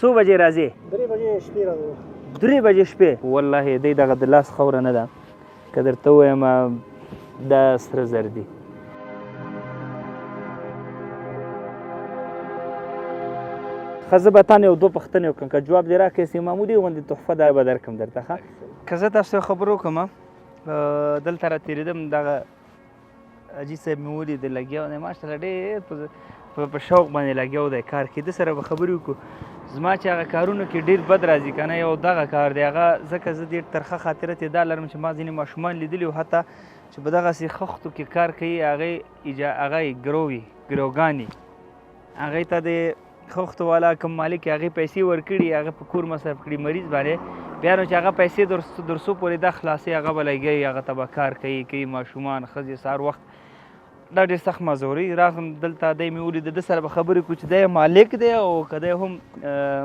څو بجې راځې؟ 3 بجې شپې راځو. 3 بجې شپې؟ والله دی دغه د لاس خوره نه ده، که درته ووایم دا سره زر دي. ښه زه به تا نه یو دوه پوښتنې وکړم، که جواب دې راکړې سي معمولي غوندې تحفه دا به درکړم درته. ښه که زه تاسو ته خبرې وکړم دلته را تېرېدم دغه حاجي صاحب مې ولیدې لګیا دی، ماشاءالله ډېر په شوق باندې لګیا دی کار کې. ده سره به خبرې وکړو. زما چې هغه کارونو کې ډېر بد راځي که نه، یو دغه کار دی هغه، ځکه زه ډېر ترخه خاطره ترې دا لرم چې ما ځینې ماشومان لیدلي وو حتی چې په دغسې خښتو کې کار کوي، هغې ګرووي ګروګانې، هغې ته د خښتو والا کوم مالک یې هغې پیسې ورکړي، هغه په کور مصرف کړي مریض باندې، بیا نو چې هغه پیسې در څو پورې دا خلاصوي هغه به لګوي، هغه ته به کار کوي ماشومان ښځې سهار وخت. دا ډېر سخت مزوري. راغلم دلته دی مې ولیده، ده سره به خبرې کړو چې دی مالک دی او که دی هم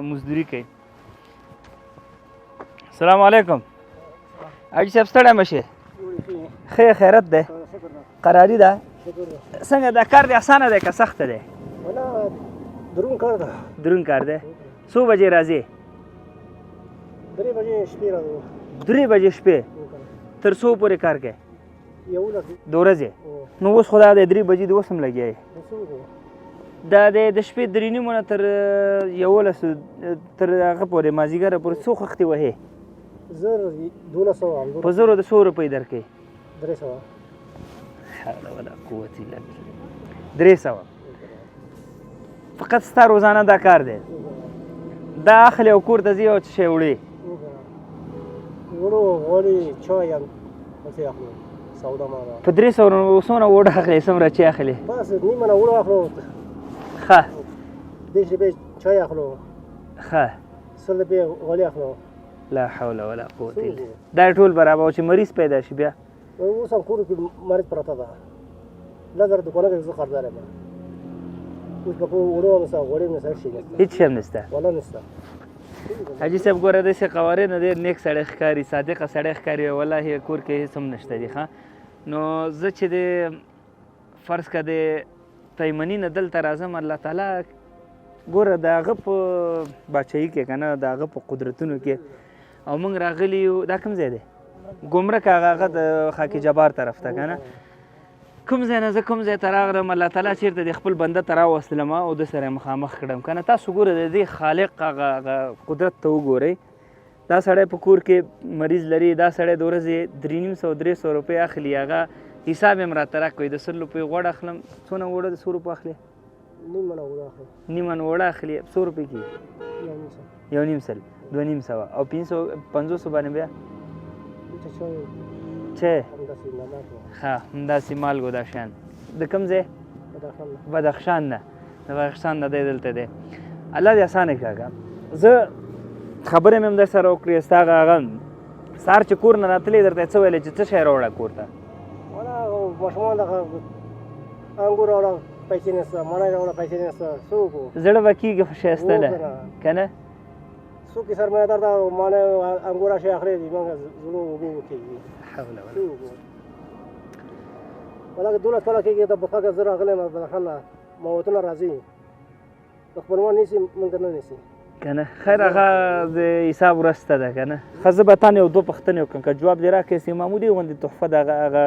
مزدوري کوي. السلام علیکم حاجي صاحب، ستړی مه شې؟ ښه خیرت دی؟ قراري ده؟ څنګه دا کار دی اسانه دی که سخته دی؟ دروند کار ده. دروند کار دی. څو بجې راځې؟ 3 بجې شپې راځو. 3 بجې شپې؟ تر څو پورې کار کوې؟ 11 د ورځې؟ نو اوس خو دا دی 3 بجې د اوس هم لګیا یې. دا دی د شپې 3:30 نه تر 11 تر هغه پورې مازدیګره پورې څو خښتې وهې؟ 1200. په زرو د څو روپۍ درکوې؟ 300. حول ولا قوة الا بالله. 300 فقط ستا روزانه دا کار دی؟ دا اخلې او کور ته ځې او څه شی وړې؟ وړو غوړي چای هم هسې اخلو، سودا ماله. په 300 څومره وړه اخلې، څومره چای اخلې؟ بس نیمه نه وړو اخلو. ښه 10 روپۍ چای اخلو. ښه 100 روپۍ غوړي اخلو. لا حول ولا قوة الا دا ټول برابر او چې مریض پیدا شي بیا؟ اوس هم کور کې مریض پرته ده، لږ دوکانه کې زه خریدار یم. اوس په وړو هم نشته، غوړي هم نشته، هېڅ شی نشته، هېڅ شی هم نشته. والله نشته. حاجي صاحب ګوره داسې قوارې نه ډېر نیک سړی ښکاري، صادقه سړی ښکاري، والله کور کې هېڅ هم نشته دي. ښه نو زه چې د فرض که د تیمني نه دلته راځم، الله تعالی ګوره د هغه په باچایي کې که نه، د هغه په قدرتونو کې، او موږ راغلي یو. دا کوم ځای دی؟ ګمرک هغه د خاک جبار طرف ته که نه، کوم ځای نه زه کوم ځای ته راغلم، الله تعالی چېرته د خپل بنده ته راوستلم او د سره یې مخامخ کړم که نه. تاسو ګوره د دې خالق هغه قدرت ته وګورئ. دا سړی په کور کې مریض لري، دا سړی د ورځې 300-300 روپۍ اخلي، هغه حساب یې هم راته راکوي. د 100 روپۍ غوړ اخلم، څونه وړه د 100 روپۍ اخلي؟ نیمه نه وړه اخلو. نیمه نه وړه اخلي، 100 روپۍ کېږي 1.5 2.5 او 500 باندې بیا چای؟ ښه همداسې مالګو دا شیان. د کوم ځای؟ بدخشان نه. د بدخشان نه دی دلته دی. الله دې اسانه کړه. زه خبرې مې هم در سره وکړې، ستا هغه سهار چې کور نه راتلې درته یې څه ویلې چې څه شی راوړه کور ته؟ ماشومان دغه انګور راوړه، پیسې نشته، مڼې راوړه، پیسې نشته، څه وکړو؟ زړه به کېږي خو ښایسته ده که نه؟ څوک یې سرمایه‌دار ده، مڼې انګور شی اخلي، موږ زړه اوبه وکړي. حول ولا قوة. والله که 12 کاله کېږي ته په فقط زه راغلی یم بدخشان نه، موتونه راځي، د خپلوان نیسي، موږ ته نه نیسي که نه. خیر هغه د حساب وروسته ده که نه. ښه زه به تا نه یو دوه پوښتنې وکړم، که جواب دې راکړې سي معمولي غوندې تحفه د هغه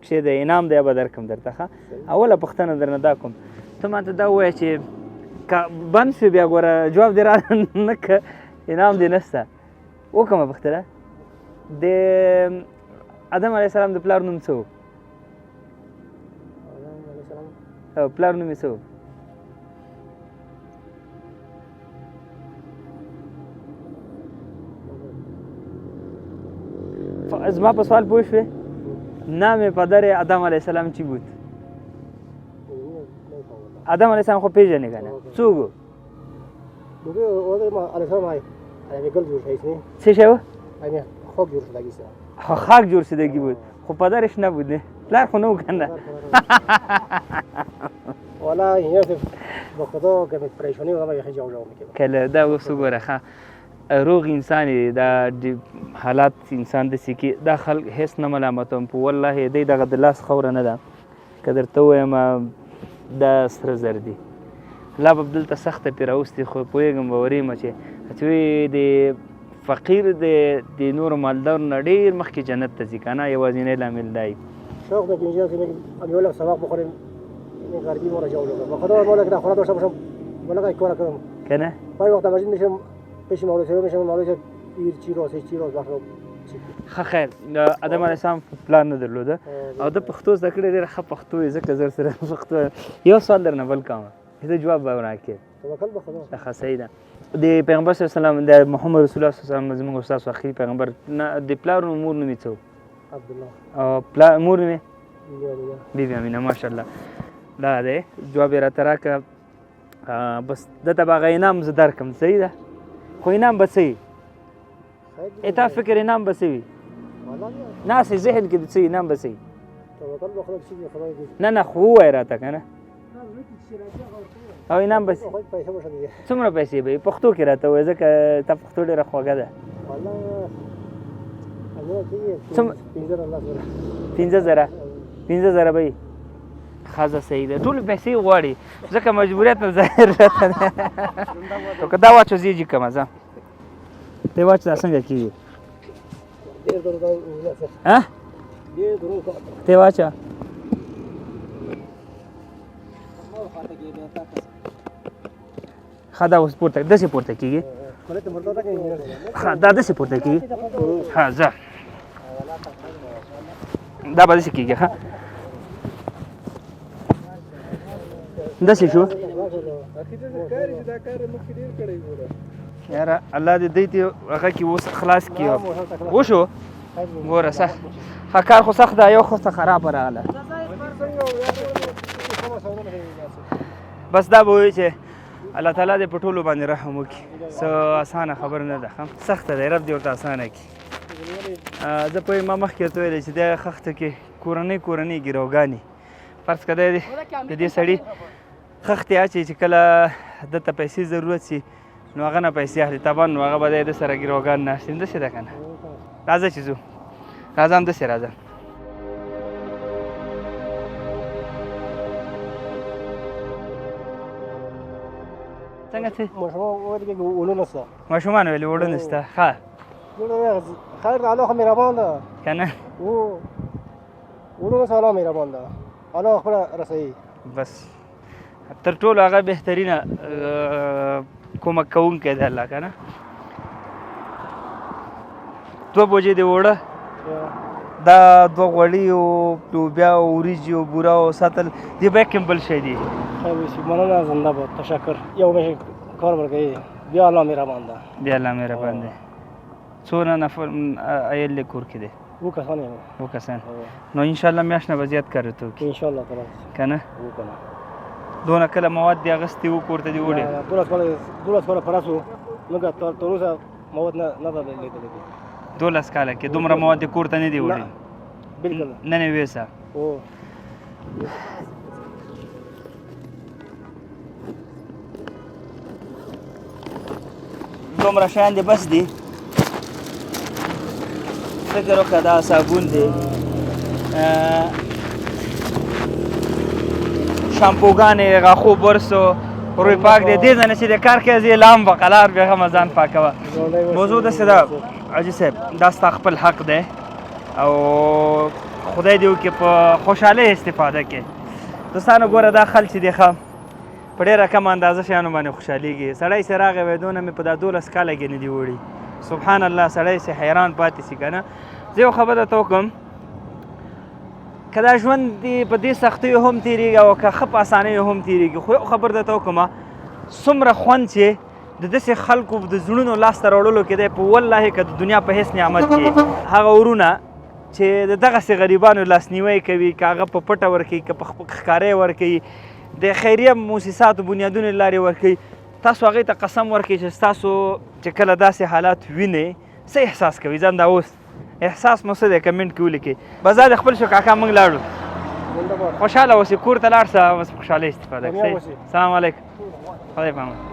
چې د انعام دی به درکړم درته. ښه اوله پوښتنه درنه دا کوم، ته ماته دا ووایه چې که بند شو بیا ګوره جواب دې را نه که انعام دې نشته. وکړمه پوښتنه، د آدم علیه السلام د پلار نوم څه و؟ پلار نوم یې څه و؟ زما په سوال پوه شوې؟ نام پدر آدم علیه السلام چی بود؟ آدم علیه السلام خو پیژنې که نه؟ څوک و؟ څه شی و؟ خاک جور شدگی بود. خب پدرش نبود نه؟ پلر خو نه و که نه؟ والا اینجا به خدا که پریشانی و همه جاو میکنه. کله دا اوس وګوره ښه روغ انسان دی، دا حالات انسان داسې کې دا خلک هېڅ نه ملامتوم په والله دی دغه د لاس خوره نه ده، که درته ووایم دا سره زر دي. الله به دلته سخته پرې راوستي خو پوهېږم به ورېږم چې وایي د فقیر د نورو مالدارو نه ډېر مخکې جنت ته ځي که نه یوازینی لامل دا وي شوق ده که اینجا که امیولا سبق بخوریم این غربی ما را جا ولگم با خدا مولا که در خونه داشته باشم مولا که کار کنم که نه بعضی وقتا مسجد میشم پیش مولوی صاحب میشم مولوی صاحب پیر چی راست چی راست وقت ښه خیر ادم علیه السلام پلان نه درلوده او د پښتو زده کړې ډېره ښه پښتو یې ځکه زر سره پښتو یو سوال درنه بل کوم زه جواب به راکړې توکل به خدا ښه صحیح ده د پیغمبر صلی الله علیه وسلم د محمد رسول الله صلی الله علیه وسلم زموږ استاد اخري پیغمبر د پلار نوم مور نوم یې څه و عبدالله او پلار مور نوم یې بیبي بیبي امینه ماشاءالله دا دی جواب یې راته راکړه بس دته به هغه انعام زه درکړم صحیح ده خو انعام به څه وي تا فکر انعام به څه وي ناسې ذهن کې د څه انعام به څه وي توکل به خدا چې خدای دې نه نه خو ووایه راته که نه او انعام به پیسې به شي څومره پیسې به وي پښتو کې راته ووایه ځکه تا پښتو ډېره خوږه ده پنځه زره به وي ښځه صحیح ده ټولې پیسې غواړي ځکه مجبوریت نه ظاهر راته ده که دا واچو زه یې جي کړمه ځه ته واچ دا څنګه کېږي ته واچه ښه دا اوس پورته داسې پورته کېږي ښه دا داسې پورته کېږي ښه ځه دا به داسې کېږي ښه داسې شو یاره الله دې دوی ته هغه کې اوس خلاص کړي وشو ګوره سخت ښه کار خو سخت ده یو خو څه خرابه راغله بس دا به وایي چې الله تعالی دې په ټولو باندې رحم وکړي څه اسانه خبره نه ده ښه سخته دی رب دې ورته اسانه کړي زه پوهېږم ما مخکې ورته ویلی چې دې خښته کې کورنۍ ګروګانې فرض که دی د دې سړي خښتې اچوي چې کله دته پیسې ضرورت شي نو هغه نه پیسې اخلي طبعا نو هغه به دی د سره ګروګان ناست وي داسې ده که نه راځه چې ځو راځه همداسې راځه څنګه څه ماشومان ویلي اوړه نشته ښه خیر الله خو مهربان ده که نه اوړه نشته الله مهربان ده الله خپله رسوي بس تر ټولو هغه بهترینه کومک کوونکی دی الله که نه دوه بوجې د اوړه دا دوه غوړي او لوبیا او وریجې او بوره او ساتل دې به کوم بل شی دی مننه زنده باد تشکر یو میشه کار ورکوي بیا الله مهربان ده بیا الله مهربان دی څونه نفر عیل دې کور کې دی 2 کسان یم 2 کسان نو انشاءالله میاشت نه به زیات کار ورته وکړي انشاءالله تعالی که نه دونه کله مواد دې اخیستي وو کور ته دې وړي 12 کاله پرس وو موږ تر اوسه مواد نه ده لیدلې 12 کاله کې دومره مواد دې کور ته نه دي وړي بالکل نه نه ویسه دومره شیان دې بس دي فکر وکړه دا صابون دی شامپوګانې غاښو برس و روی پاک دی دې ځای نه چې د کار کوې زه اعلان به قلار بیا هم ځان پاکوه موضوع داسې ده حاجي صاحب دا ستا خپل حق دی او خدای دې وکړي په خوشحالۍ استفاده کې دوستانو ګوره دا خل چې دی ښه په ډېره کم اندازه شیانو باندې خوشحالېږي سړی چې راغی وایي دونه مې په دا 12 کاله کې نه دي وړي سبحان الله سړی چې حیران پاتې شي که نه زه یو خبره ته وکړم که دا ژوند دې په دې سختیو هم تېرېږي او که ښه په اسانیو هم تېرېږي خو یو خبر درته وکړم څومره خوند چې د داسې خلکو د زړونو لاسته راوړلو کې دی په والله که د دنیا په هېڅ نعمت کې هغه ورونه چې د دغسې غریبانو لاسنیوی کوي که هغه په پټه ورکوي که په ښکاره ورکوي د خیریه موسساتو بنیادونو لارې ورکوي تاسو هغې ته قسم ورکوي چې ستاسو چې کله داسې حالات وینئ څه احساس کوي ځان دا اوس احساس مو څه دی کمنټ کې ولیکئ بس دا د خپل شو کاکا موږ لاړو خوشحاله اوسئ کور ته لاړ شه بس خوشحالۍ استفاده کوئ سلام علیکم خدای پامان